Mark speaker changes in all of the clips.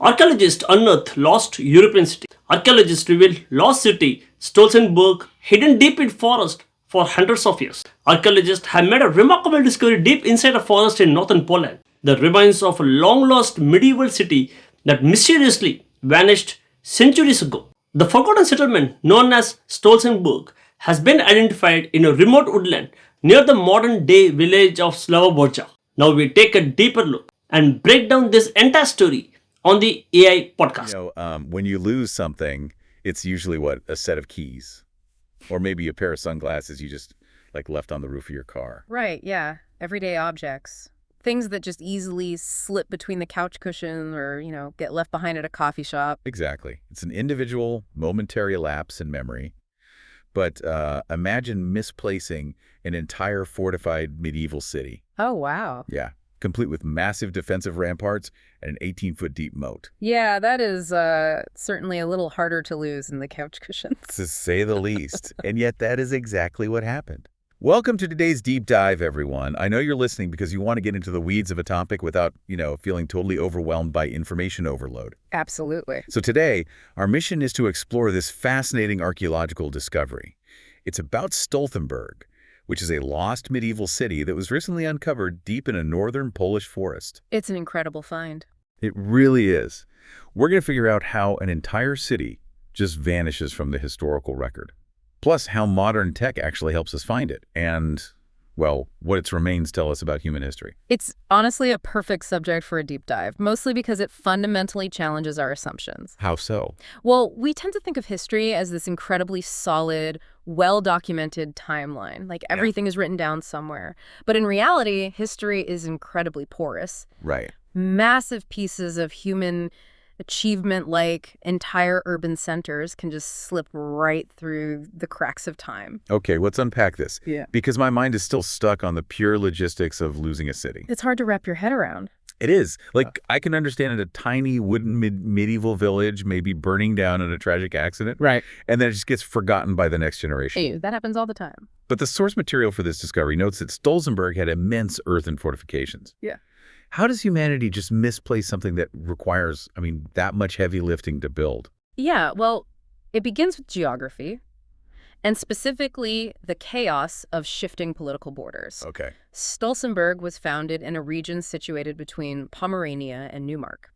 Speaker 1: Archaeologists unearth lost European city. Archaeologists reveal lost city Stolzenberg hidden deep in forest for hundreds of years. Archaeologists have made a remarkable discovery deep inside a forest in northern Poland. The remains of a long-lost medieval city that mysteriously vanished centuries ago. The forgotten settlement known as Stolzenberg has been identified in a remote woodland near the modern-day village of Slavoborja. Now we take a deeper look and break down this entire story on the AI podcast.
Speaker 2: When you lose something, it's usually what, a set of keys, or maybe a pair of sunglasses you just left on the roof of your car.
Speaker 3: Right, yeah. Everyday objects. Things that just easily slip between the couch cushion or, get left behind at a coffee shop.
Speaker 2: Exactly. It's an individual, momentary lapse in memory. But imagine misplacing an entire fortified medieval city.
Speaker 3: Oh, wow.
Speaker 2: Yeah, complete with massive defensive ramparts and an 18-foot deep moat.
Speaker 3: Yeah, that is certainly a little harder to lose than the couch cushions.
Speaker 2: To say the least. And yet that is exactly what happened. Welcome to today's deep dive, everyone. I know you're listening because you want to get into the weeds of a topic without, feeling totally overwhelmed by information overload.
Speaker 3: Absolutely.
Speaker 2: So today, our mission is to explore this fascinating archaeological discovery. It's about Stolzenberg, which is a lost medieval city that was recently uncovered deep in a northern Polish forest.
Speaker 3: It's an incredible find.
Speaker 2: It really is. We're going to figure out how an entire city just vanishes from the historical record. Plus, how modern tech actually helps us find it, and, well, what its remains tell us about human history.
Speaker 3: It's honestly a perfect subject for a deep dive, mostly because it fundamentally challenges our assumptions.
Speaker 2: How so?
Speaker 3: Well, we tend to think of history as this incredibly solid, well-documented timeline, like everything is written down somewhere. But in reality, history is incredibly porous.
Speaker 2: Right.
Speaker 3: Massive pieces of human achievement, like entire urban centers, can just slip right through the cracks of time.
Speaker 2: Okay, let's unpack this.
Speaker 3: Yeah.
Speaker 2: Because my mind is still stuck on the pure logistics of losing a city.
Speaker 3: It's hard to wrap your head around.
Speaker 2: It is. I can understand a tiny wooden medieval village maybe burning down in a tragic accident.
Speaker 3: Right.
Speaker 2: And then it just gets forgotten by the next generation.
Speaker 3: Hey, that happens all the time.
Speaker 2: But the source material for this discovery notes that Stolzenberg had immense earthen fortifications.
Speaker 3: Yeah.
Speaker 2: How does humanity just misplace something that requires, that much heavy lifting to build?
Speaker 3: Yeah, well, it begins with geography, and specifically the chaos of shifting political borders.
Speaker 2: Okay.
Speaker 3: Stolzenberg was founded in a region situated between Pomerania and Neumark.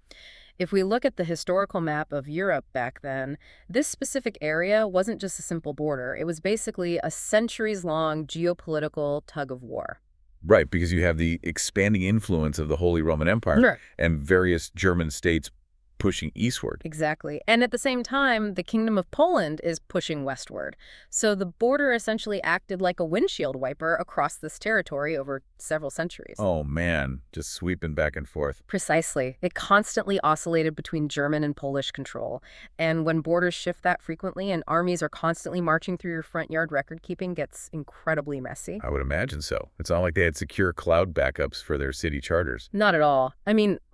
Speaker 3: If we look at the historical map of Europe back then, this specific area wasn't just a simple border. It was basically a centuries-long geopolitical tug of war.
Speaker 2: Right, because you have the expanding influence of the Holy Roman Empire
Speaker 3: Right.
Speaker 2: and various German states pushing eastward.
Speaker 3: Exactly. And at the same time, the Kingdom of Poland is pushing westward. So the border essentially acted like a windshield wiper across this territory over several centuries.
Speaker 2: Oh, man, just sweeping back and forth.
Speaker 3: Precisely. It constantly oscillated between German and Polish control. And when borders shift that frequently and armies are constantly marching through your front yard, record-keeping gets incredibly messy.
Speaker 2: I would imagine so. It's not like they had secure cloud backups for their city charters.
Speaker 3: Not at all.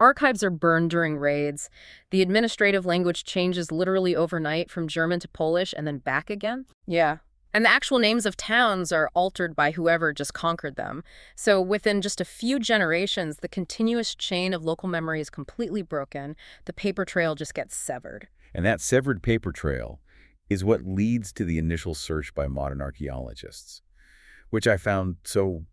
Speaker 3: Archives are burned during raids. The administrative language changes literally overnight from German to Polish and then back again. Yeah. And the actual names of towns are altered by whoever just conquered them. So within just a few generations, the continuous chain of local memory is completely broken. The paper trail just gets severed.
Speaker 2: And that severed paper trail is what leads to the initial search by modern archaeologists, which I found so,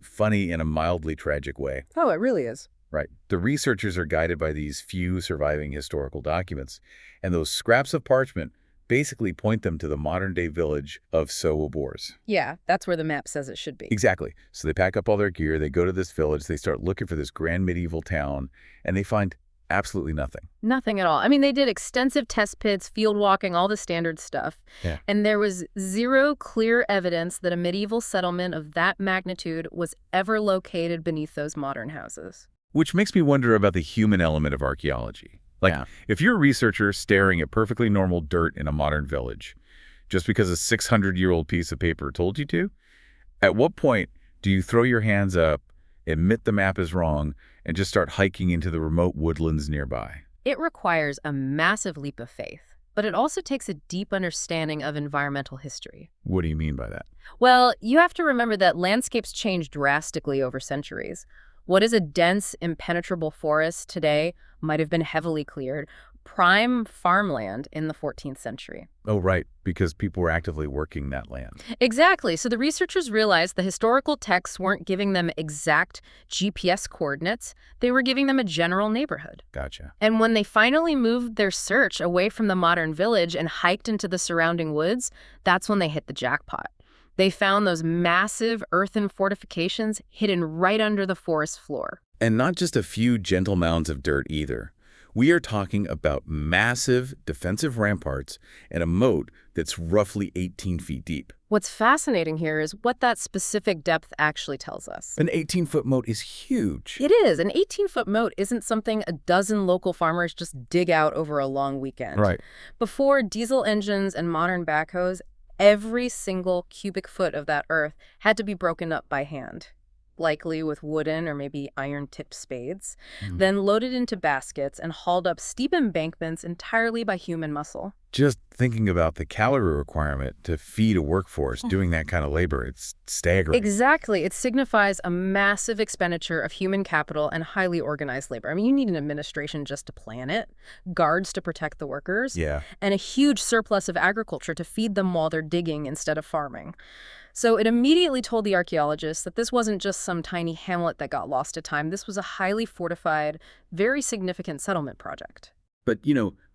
Speaker 2: funny in a mildly tragic way.
Speaker 3: Oh, it really is.
Speaker 2: Right. The researchers are guided by these few surviving historical documents, and those scraps of parchment basically point them to the modern-day village of Sołobors.
Speaker 3: Yeah, that's where the map says it should be.
Speaker 2: Exactly. So they pack up all their gear, they go to this village, they start looking for this grand medieval town, and they find absolutely nothing.
Speaker 3: Nothing at all. They did extensive test pits, field walking, all the standard stuff.
Speaker 2: Yeah.
Speaker 3: And there was zero clear evidence that a medieval settlement of that magnitude was ever located beneath those modern houses.
Speaker 2: Which makes me wonder about the human element of archaeology. If you're a researcher staring at perfectly normal dirt in a modern village, just because a 600-year-old piece of paper told you to, at what point do you throw your hands up, admit the map is wrong, and just start hiking into the remote woodlands nearby?
Speaker 3: It requires a massive leap of faith, but it also takes a deep understanding of environmental history.
Speaker 2: What do you mean by that?
Speaker 3: Well, you have to remember that landscapes change drastically over centuries. What is a dense, impenetrable forest today might have been heavily cleared, prime farmland in the 14th century.
Speaker 2: Oh, right, because people were actively working that land.
Speaker 3: Exactly. So the researchers realized the historical texts weren't giving them exact GPS coordinates. They were giving them a general neighborhood.
Speaker 2: Gotcha.
Speaker 3: And when they finally moved their search away from the modern village and hiked into the surrounding woods, that's when they hit the jackpot. They found those massive earthen fortifications hidden right under the forest floor.
Speaker 2: And not just a few gentle mounds of dirt either. We are talking about massive defensive ramparts and a moat that's roughly 18 feet deep.
Speaker 3: What's fascinating here is what that specific depth actually tells us.
Speaker 2: An 18-foot moat is huge.
Speaker 3: It is. An 18-foot moat isn't something a dozen local farmers just dig out over a long weekend.
Speaker 2: Right.
Speaker 3: Before diesel engines and modern backhoes, every single cubic foot of that earth had to be broken up by hand, likely with wooden or maybe iron-tipped spades, then loaded into baskets and hauled up steep embankments entirely by human muscle.
Speaker 2: Just thinking about the calorie requirement to feed a workforce doing that kind of labor, it's staggering.
Speaker 3: Exactly. It signifies a massive expenditure of human capital and highly organized labor. I mean, you need an administration just to plan it, guards to protect the workers,
Speaker 2: Yeah.
Speaker 3: and a huge surplus of agriculture to feed them while they're digging instead of farming. So it immediately told the archaeologists that this wasn't just some tiny hamlet that got lost to time. This was a highly fortified, very significant settlement project.
Speaker 2: But,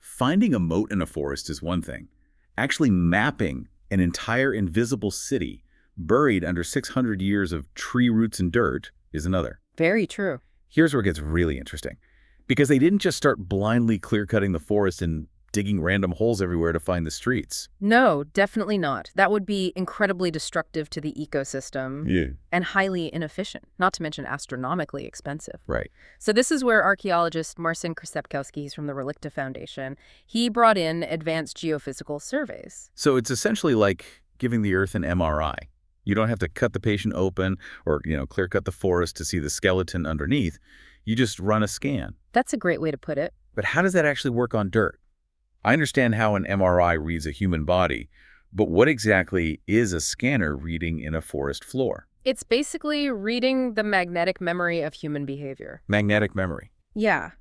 Speaker 2: finding a moat in a forest is one thing. Actually mapping an entire invisible city buried under 600 years of tree roots and dirt is another.
Speaker 3: Very true.
Speaker 2: Here's where it gets really interesting. Because they didn't just start blindly clear-cutting the forest and digging random holes everywhere to find the streets.
Speaker 3: No, definitely not. That would be incredibly destructive to the ecosystem and highly inefficient, not to mention astronomically expensive.
Speaker 2: Right.
Speaker 3: So this is where archaeologist Marcin Krzyzewski, he's from the Relicta Foundation, he brought in advanced geophysical surveys.
Speaker 2: So it's essentially like giving the Earth an MRI. You don't have to cut the patient open or, clear-cut the forest to see the skeleton underneath. You just run a scan.
Speaker 3: That's a great way to put it.
Speaker 2: But how does that actually work on dirt? I understand how an MRI reads a human body, but what exactly is a scanner reading in a forest floor?
Speaker 3: It's basically reading the magnetic memory of human behavior.
Speaker 2: Magnetic memory.
Speaker 3: Yeah.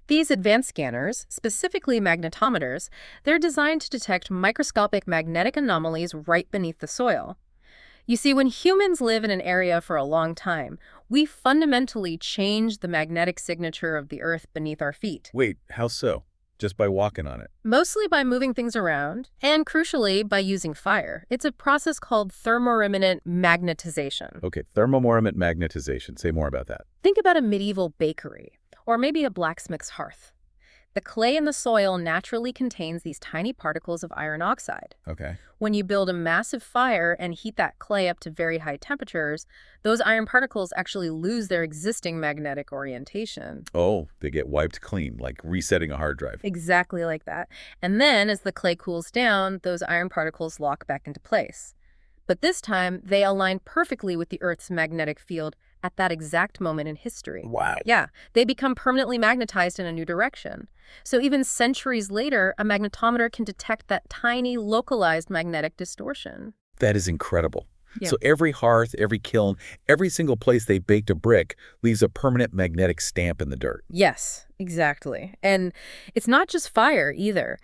Speaker 3: These advanced scanners, specifically magnetometers, they're designed to detect microscopic magnetic anomalies right beneath the soil. You see, when humans live in an area for a long time, we fundamentally change the magnetic signature of the earth beneath our feet.
Speaker 2: Wait, how so? Just by walking on it?
Speaker 3: Mostly by moving things around, and crucially, by using fire. It's a process called thermoreminent magnetization.
Speaker 2: Okay, thermoreminent magnetization. Say more about that.
Speaker 3: Think about a medieval bakery, or maybe a blacksmith's hearth. The clay in the soil naturally contains these tiny particles of iron oxide.
Speaker 2: Okay.
Speaker 3: When you build a massive fire and heat that clay up to very high temperatures, those iron particles actually lose their existing magnetic orientation.
Speaker 2: Oh, they get wiped clean, like resetting a hard drive.
Speaker 3: Exactly like that. And then, as the clay cools down, those iron particles lock back into place. But this time, they align perfectly with the Earth's magnetic field at that exact moment in history.
Speaker 2: Wow.
Speaker 3: Yeah, they become permanently magnetized in a new direction. So even centuries later, a magnetometer can detect that tiny, localized magnetic distortion.
Speaker 2: That is incredible.
Speaker 3: Yeah.
Speaker 2: So every hearth, every kiln, every single place they baked a brick leaves a permanent magnetic stamp in the dirt.
Speaker 3: Yes, exactly. And it's not just fire either.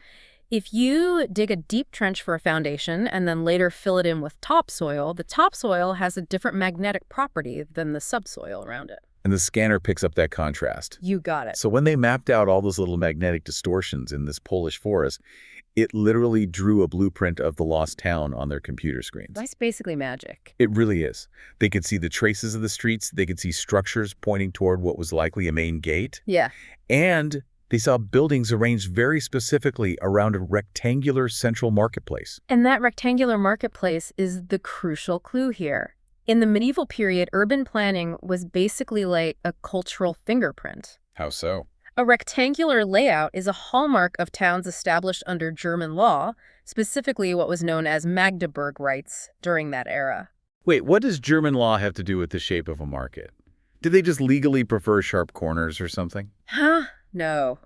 Speaker 3: If you dig a deep trench for a foundation and then later fill it in with topsoil, the topsoil has a different magnetic property than the subsoil around it.
Speaker 2: And the scanner picks up that contrast.
Speaker 3: You got it.
Speaker 2: So when they mapped out all those little magnetic distortions in this Polish forest, it literally drew a blueprint of the lost town on their computer screens.
Speaker 3: That's basically magic.
Speaker 2: It really is. They could see the traces of the streets. They could see structures pointing toward what was likely a main gate.
Speaker 3: Yeah.
Speaker 2: And they saw buildings arranged very specifically around a rectangular central marketplace.
Speaker 3: And that rectangular marketplace is the crucial clue here. In the medieval period, urban planning was basically like a cultural fingerprint.
Speaker 2: How so?
Speaker 3: A rectangular layout is a hallmark of towns established under German law, specifically what was known as Magdeburg rights during that era.
Speaker 2: Wait, what does German law have to do with the shape of a market? Did they just legally prefer sharp corners or something?
Speaker 3: Huh? No.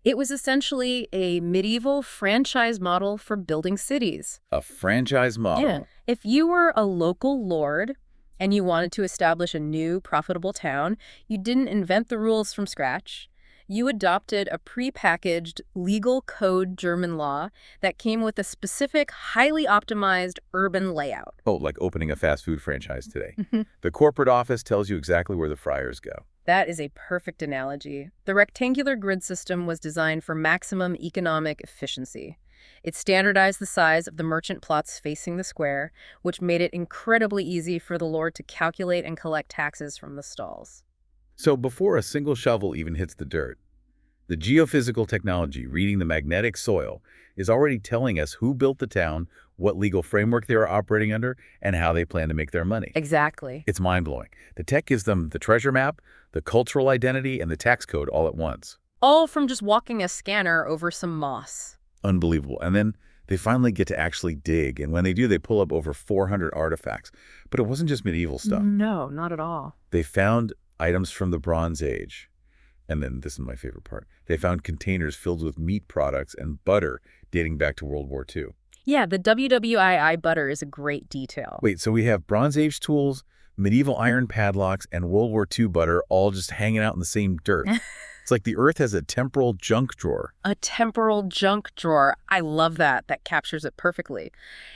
Speaker 3: It was essentially a medieval franchise model for building cities.
Speaker 2: A franchise model?
Speaker 3: Yeah. If you were a local lord and you wanted to establish a new, profitable town, you didn't invent the rules from scratch. You adopted a prepackaged legal code German law that came with a specific, highly optimized urban layout.
Speaker 2: Oh, like opening a fast food franchise today. The corporate office tells you exactly where the fryers go.
Speaker 3: That is a perfect analogy. The rectangular grid system was designed for maximum economic efficiency. It standardized the size of the merchant plots facing the square, which made it incredibly easy for the lord to calculate and collect taxes from the stalls.
Speaker 2: So before a single shovel even hits the dirt, the geophysical technology reading the magnetic soil is already telling us who built the town, what legal framework they are operating under, and how they plan to make their money.
Speaker 3: Exactly.
Speaker 2: It's mind-blowing. The tech gives them the treasure map, the cultural identity, and the tax code all at once.
Speaker 3: All from just walking a scanner over some moss.
Speaker 2: Unbelievable. And then they finally get to actually dig, and when they do, they pull up over 400 artifacts. But it wasn't just medieval stuff.
Speaker 3: No, not at all.
Speaker 2: They found items from the Bronze Age. And then this is my favorite part. They found containers filled with meat products and butter dating back to World War II.
Speaker 3: Yeah, the WWII butter is a great detail.
Speaker 2: Wait, so we have Bronze Age tools, medieval iron padlocks, and World War II butter all just hanging out in the same dirt. It's like the Earth has a temporal junk drawer.
Speaker 3: A temporal junk drawer. I love that. That captures it perfectly.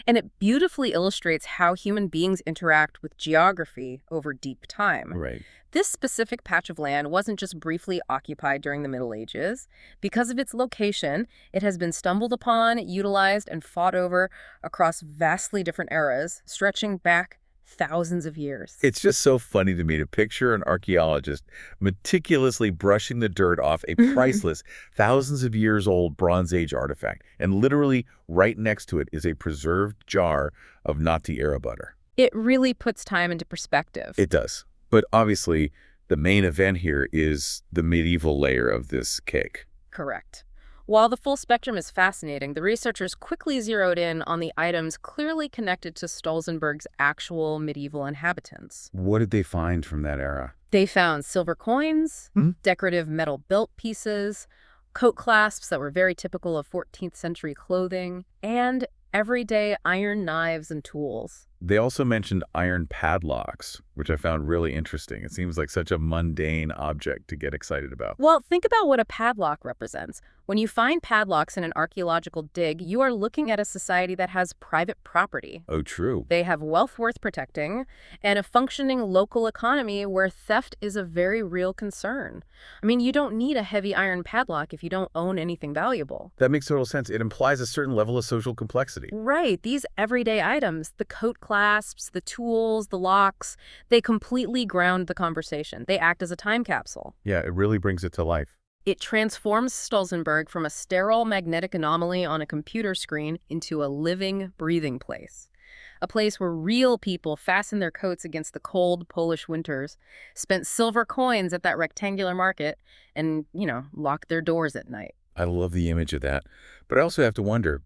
Speaker 3: And it beautifully illustrates how human beings interact with geography over deep time.
Speaker 2: Right.
Speaker 3: This specific patch of land wasn't just briefly occupied during the Middle Ages. Because of its location, it has been stumbled upon, utilized, and fought over across vastly different eras, stretching back thousands of years.
Speaker 2: It's just so funny to me to picture an archaeologist meticulously brushing the dirt off a priceless, thousands of years old Bronze Age artifact, and literally right next to it is a preserved jar of Nazi-era butter.
Speaker 3: It really puts time into perspective.
Speaker 2: It does. But obviously, the main event here is the medieval layer of this cake.
Speaker 3: Correct. While the full spectrum is fascinating, the researchers quickly zeroed in on the items clearly connected to Stolzenberg's actual medieval inhabitants.
Speaker 2: What did they find from that era?
Speaker 3: They found silver coins, decorative metal belt pieces, coat clasps that were very typical of 14th century clothing, and everyday iron knives and tools.
Speaker 2: They also mentioned iron padlocks, which I found really interesting. It seems like such a mundane object to get excited about.
Speaker 3: Well, think about what a padlock represents. When you find padlocks in an archaeological dig, you are looking at a society that has private property.
Speaker 2: Oh, true.
Speaker 3: They have wealth worth protecting and a functioning local economy where theft is a very real concern. I mean, you don't need a heavy iron padlock if you don't own anything valuable.
Speaker 2: That makes total sense. It implies a certain level of social complexity.
Speaker 3: Right. These everyday items, the coat clasps, the tools, the locks, they completely ground the conversation. They act as a time capsule.
Speaker 2: Yeah, it really brings it to life.
Speaker 3: It transforms Stolzenberg from a sterile magnetic anomaly on a computer screen into a living, breathing place. A place where real people fastened their coats against the cold Polish winters, spent silver coins at that rectangular market, and, locked their doors at night.
Speaker 2: I love the image of that. But I also have to wonder,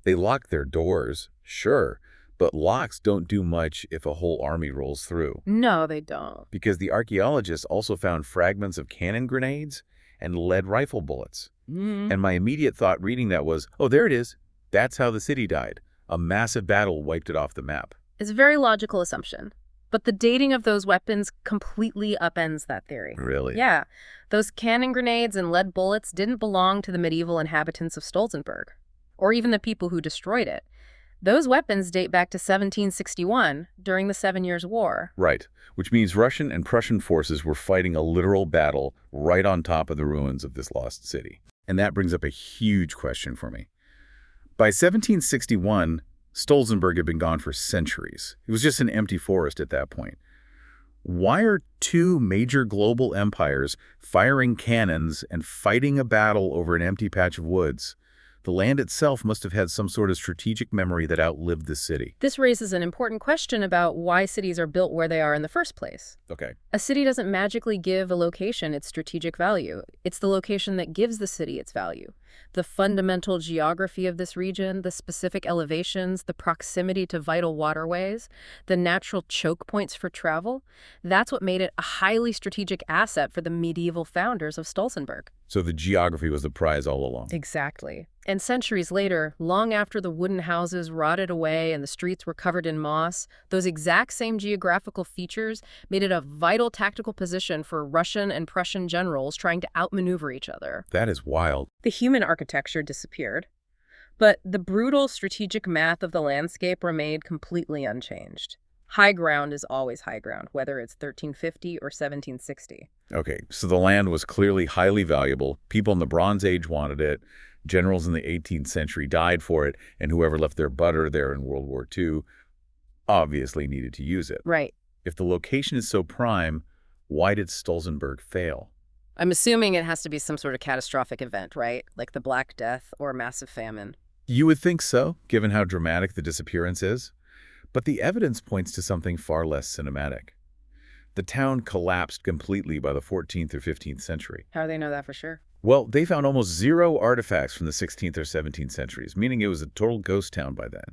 Speaker 2: they lock their doors, sure, but locks don't do much if a whole army rolls through.
Speaker 3: No, they don't.
Speaker 2: Because the archaeologists also found fragments of cannon grenades and lead rifle bullets. And my immediate thought reading that was, oh, there it is. That's how the city died. A massive battle wiped it off the map.
Speaker 3: It's a very logical assumption. But the dating of those weapons completely upends that theory.
Speaker 2: Really?
Speaker 3: Yeah. Those cannon grenades and lead bullets didn't belong to the medieval inhabitants of Stolzenberg, or even the people who destroyed it. Those weapons date back to 1761, during the 7 Years' War.
Speaker 2: Right, which means Russian and Prussian forces were fighting a literal battle right on top of the ruins of this lost city. And that brings up a huge question for me. By 1761, Stolzenberg had been gone for centuries. It was just an empty forest at that point. Why are two major global empires firing cannons and fighting a battle over an empty patch of woods? The land itself must have had some sort of strategic memory that outlived the city.
Speaker 3: This raises an important question about why cities are built where they are in the first place.
Speaker 2: Okay.
Speaker 3: A city doesn't magically give a location its strategic value. It's the location that gives the city its value. The fundamental geography of this region, the specific elevations, the proximity to vital waterways, the natural choke points for travel, that's what made it a highly strategic asset for the medieval founders of Stolzenberg.
Speaker 2: So the geography was the prize all along.
Speaker 3: Exactly. And centuries later, long after the wooden houses rotted away and the streets were covered in moss, those exact same geographical features made it a vital tactical position for Russian and Prussian generals trying to outmaneuver each other.
Speaker 2: That is wild.
Speaker 3: The human architecture disappeared, but the brutal strategic math of the landscape remained completely unchanged. High ground is always high ground, whether it's 1350 or 1760.
Speaker 2: Okay, so the land was clearly highly valuable. People in the Bronze Age wanted it. Generals in the 18th century died for it, and whoever left their butter there in World War II obviously needed to use it.
Speaker 3: Right.
Speaker 2: If the location is so prime, why did Stolzenberg fail?
Speaker 3: I'm assuming it has to be some sort of catastrophic event, right? Like the Black Death or massive famine.
Speaker 2: You would think so, given how dramatic the disappearance is. But the evidence points to something far less cinematic. The town collapsed completely by the 14th or 15th century.
Speaker 3: How do they know that for sure?
Speaker 2: Well, they found almost zero artifacts from the 16th or 17th centuries, meaning it was a total ghost town by then.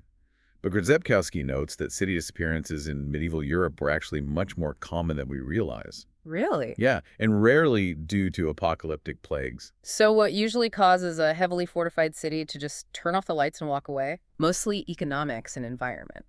Speaker 2: But Grzyzewski notes that city disappearances in medieval Europe were actually much more common than we realize.
Speaker 3: Really?
Speaker 2: Yeah, and rarely due to apocalyptic plagues.
Speaker 3: So what usually causes a heavily fortified city to just turn off the lights and walk away? Mostly economics and environment.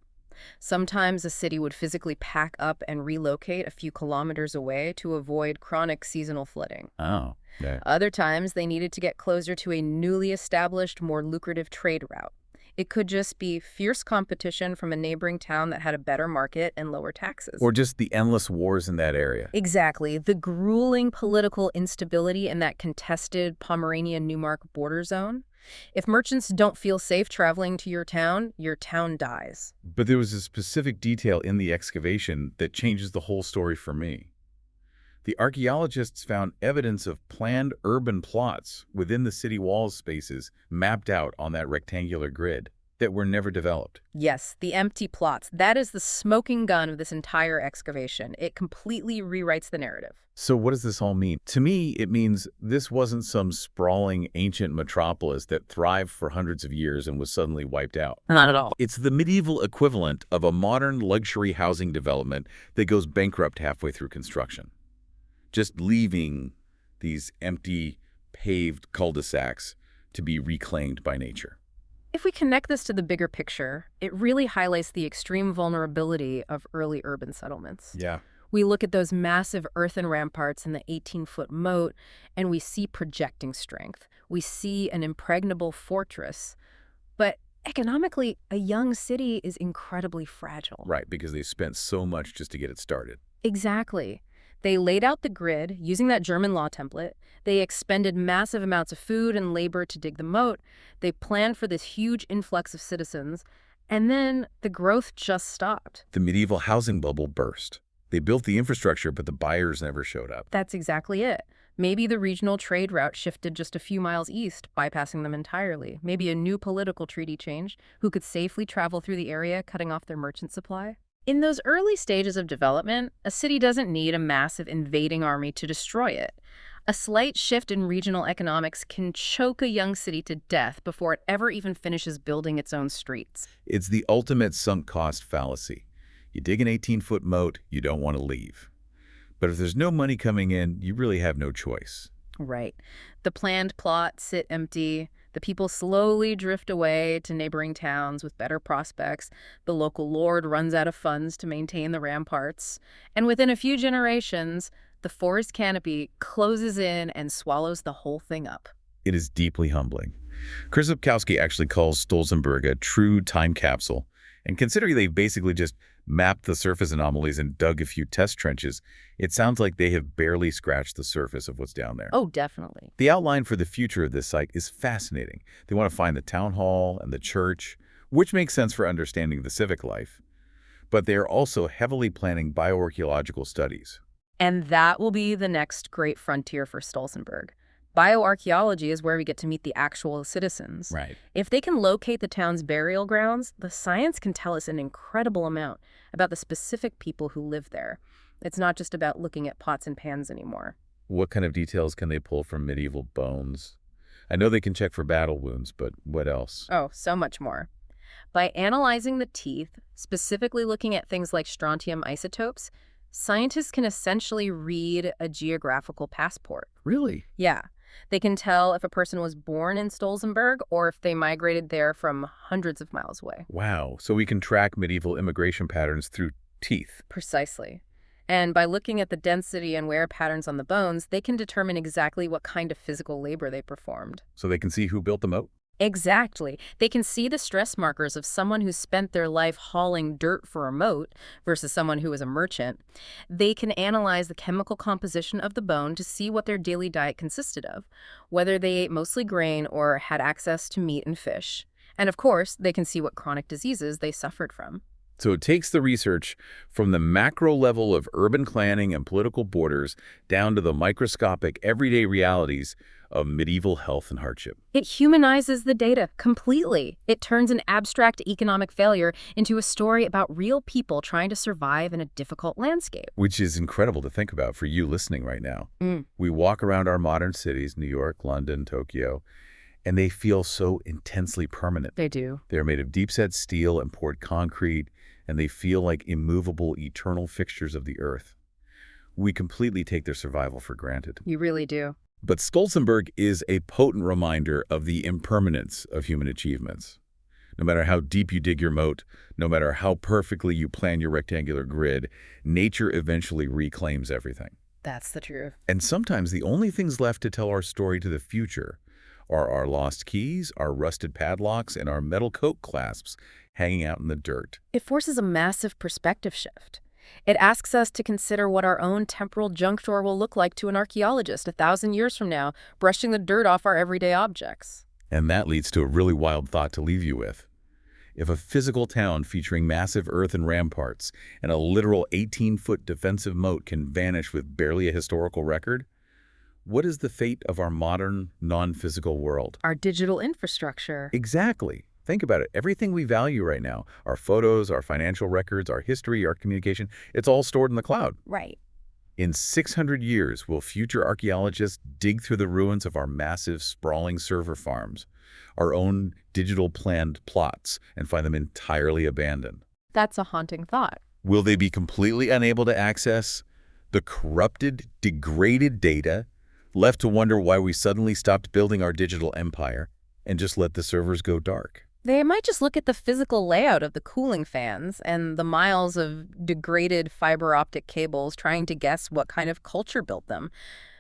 Speaker 3: Sometimes a city would physically pack up and relocate a few kilometers away to avoid chronic seasonal flooding.
Speaker 2: Oh, yeah.
Speaker 3: Other times, they needed to get closer to a newly established, more lucrative trade route. It could just be fierce competition from a neighboring town that had a better market and lower taxes.
Speaker 2: Or just the endless wars in that area.
Speaker 3: Exactly. The grueling political instability in that contested Pomeranian-Neumark border zone. If merchants don't feel safe traveling to your town dies.
Speaker 2: But there was a specific detail in the excavation that changes the whole story for me. The archaeologists found evidence of planned urban plots within the city walls spaces mapped out on that rectangular grid that were never developed.
Speaker 3: Yes, the empty plots. That is the smoking gun of this entire excavation. It completely rewrites the narrative.
Speaker 2: So what does this all mean? To me, it means this wasn't some sprawling ancient metropolis that thrived for hundreds of years and was suddenly wiped out.
Speaker 3: Not at all.
Speaker 2: It's the medieval equivalent of a modern luxury housing development that goes bankrupt halfway through construction, just leaving these empty, paved cul-de-sacs to be reclaimed by nature.
Speaker 3: If we connect this to the bigger picture, it really highlights the extreme vulnerability of early urban settlements.
Speaker 2: Yeah.
Speaker 3: We look at those massive earthen ramparts and the 18-foot moat, and we see projecting strength. We see an impregnable fortress. But economically, a young city is incredibly fragile.
Speaker 2: Right, because they spent so much just to get it started.
Speaker 3: Exactly. They laid out the grid using that German law template. They expended massive amounts of food and labor to dig the moat. They planned for this huge influx of citizens. And then the growth just stopped.
Speaker 2: The medieval housing bubble burst. They built the infrastructure, but the buyers never showed up.
Speaker 3: That's exactly it. Maybe the regional trade route shifted just a few miles east, bypassing them entirely. Maybe a new political treaty changed, who could safely travel through the area, cutting off their merchant supply. In those early stages of development, a city doesn't need a massive invading army to destroy it. A slight shift in regional economics can choke a young city to death before it ever even finishes building its own streets.
Speaker 2: It's the ultimate sunk cost fallacy. You dig an 18-foot moat, you don't want to leave. But if there's no money coming in, you really have no choice.
Speaker 3: Right. The planned plots sit empty. The people slowly drift away to neighboring towns with better prospects. The local lord runs out of funds to maintain the ramparts. And within a few generations, the forest canopy closes in and swallows the whole thing up.
Speaker 2: It is deeply humbling. Grzyzewski actually calls Stolzenberg a true time capsule. And considering they basically just mapped the surface anomalies and dug a few test trenches, it sounds like they have barely scratched the surface of what's down there.
Speaker 3: Oh, definitely.
Speaker 2: The outline for the future of this site is fascinating. They want to find the town hall and the church, which makes sense for understanding the civic life. But they are also heavily planning bioarchaeological studies.
Speaker 3: And that will be the next great frontier for Stolzenberg. Bioarchaeology is where we get to meet the actual citizens.
Speaker 2: Right.
Speaker 3: If they can locate the town's burial grounds, the science can tell us an incredible amount about the specific people who live there. It's not just about looking at pots and pans anymore.
Speaker 2: What kind of details can they pull from medieval bones? I know they can check for battle wounds, but what else?
Speaker 3: Oh, so much more. By analyzing the teeth, specifically looking at things like strontium isotopes, scientists can essentially read a geographical passport.
Speaker 2: Really?
Speaker 3: Yeah. They can tell if a person was born in Stolzenberg or if they migrated there from hundreds of miles away.
Speaker 2: Wow. So we can track medieval immigration patterns through teeth.
Speaker 3: Precisely. And by looking at the density and wear patterns on the bones, they can determine exactly what kind of physical labor they performed.
Speaker 2: So they can see who built the moat?
Speaker 3: Exactly. They can see the stress markers of someone who spent their life hauling dirt for a moat versus someone who was a merchant. They can analyze the chemical composition of the bone to see what their daily diet consisted of, whether they ate mostly grain or had access to meat and fish. And of course, they can see what chronic diseases they suffered from.
Speaker 2: So it takes the research from the macro level of urban planning and political borders down to the microscopic everyday realities of medieval health and hardship.
Speaker 3: It humanizes the data completely. It turns an abstract economic failure into a story about real people trying to survive in a difficult landscape.
Speaker 2: Which is incredible to think about for you listening right now.
Speaker 3: Mm.
Speaker 2: We walk around our modern cities, New York, London, Tokyo, and they feel so intensely permanent.
Speaker 3: They do.
Speaker 2: They're made of deep-set steel and poured concrete, and they feel like immovable, eternal fixtures of the earth. We completely take their survival for granted.
Speaker 3: You really do.
Speaker 2: But Stolzenberg is a potent reminder of the impermanence of human achievements. No matter how deep you dig your moat, no matter how perfectly you plan your rectangular grid, nature eventually reclaims everything.
Speaker 3: That's the truth.
Speaker 2: And sometimes the only things left to tell our story to the future are our lost keys, our rusted padlocks, and our metal coat clasps hanging out in the dirt.
Speaker 3: It forces a massive perspective shift. It asks us to consider what our own temporal junk drawer will look like to an archaeologist 1,000 years from now, brushing the dirt off our everyday objects.
Speaker 2: And that leads to a really wild thought to leave you with. If a physical town featuring massive earthen ramparts and a literal 18-foot defensive moat can vanish with barely a historical record, what is the fate of our modern, non-physical world?
Speaker 3: Our digital infrastructure.
Speaker 2: Exactly. Think about it. Everything we value right now, our photos, our financial records, our history, our communication, it's all stored in the cloud.
Speaker 3: Right.
Speaker 2: In 600 years, will future archaeologists dig through the ruins of our massive, sprawling server farms, our own digital planned plots, and find them entirely abandoned?
Speaker 3: That's a haunting thought.
Speaker 2: Will they be completely unable to access the corrupted, degraded data, left to wonder why we suddenly stopped building our digital empire and just let the servers go dark?
Speaker 3: They might just look at the physical layout of the cooling fans and the miles of degraded fiber optic cables trying to guess what kind of culture built them,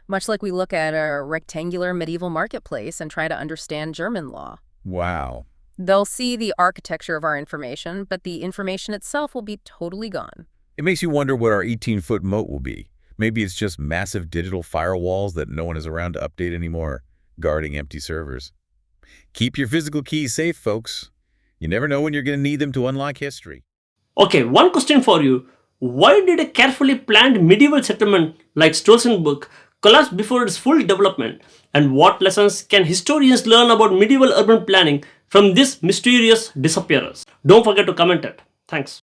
Speaker 3: much like we look at a rectangular medieval marketplace and try to understand German law.
Speaker 2: Wow.
Speaker 3: They'll see the architecture of our information, but the information itself will be totally gone.
Speaker 2: It makes you wonder what our 18-foot moat will be. Maybe it's just massive digital firewalls that no one is around to update anymore, guarding empty servers. Keep your physical keys safe, folks. You never know when you're going to need them to unlock history.
Speaker 1: Okay, one question for you. Why did a carefully planned medieval settlement like Stolzenberg collapse before its full development? And what lessons can historians learn about medieval urban planning from this mysterious disappearance? Don't forget to comment it. Thanks.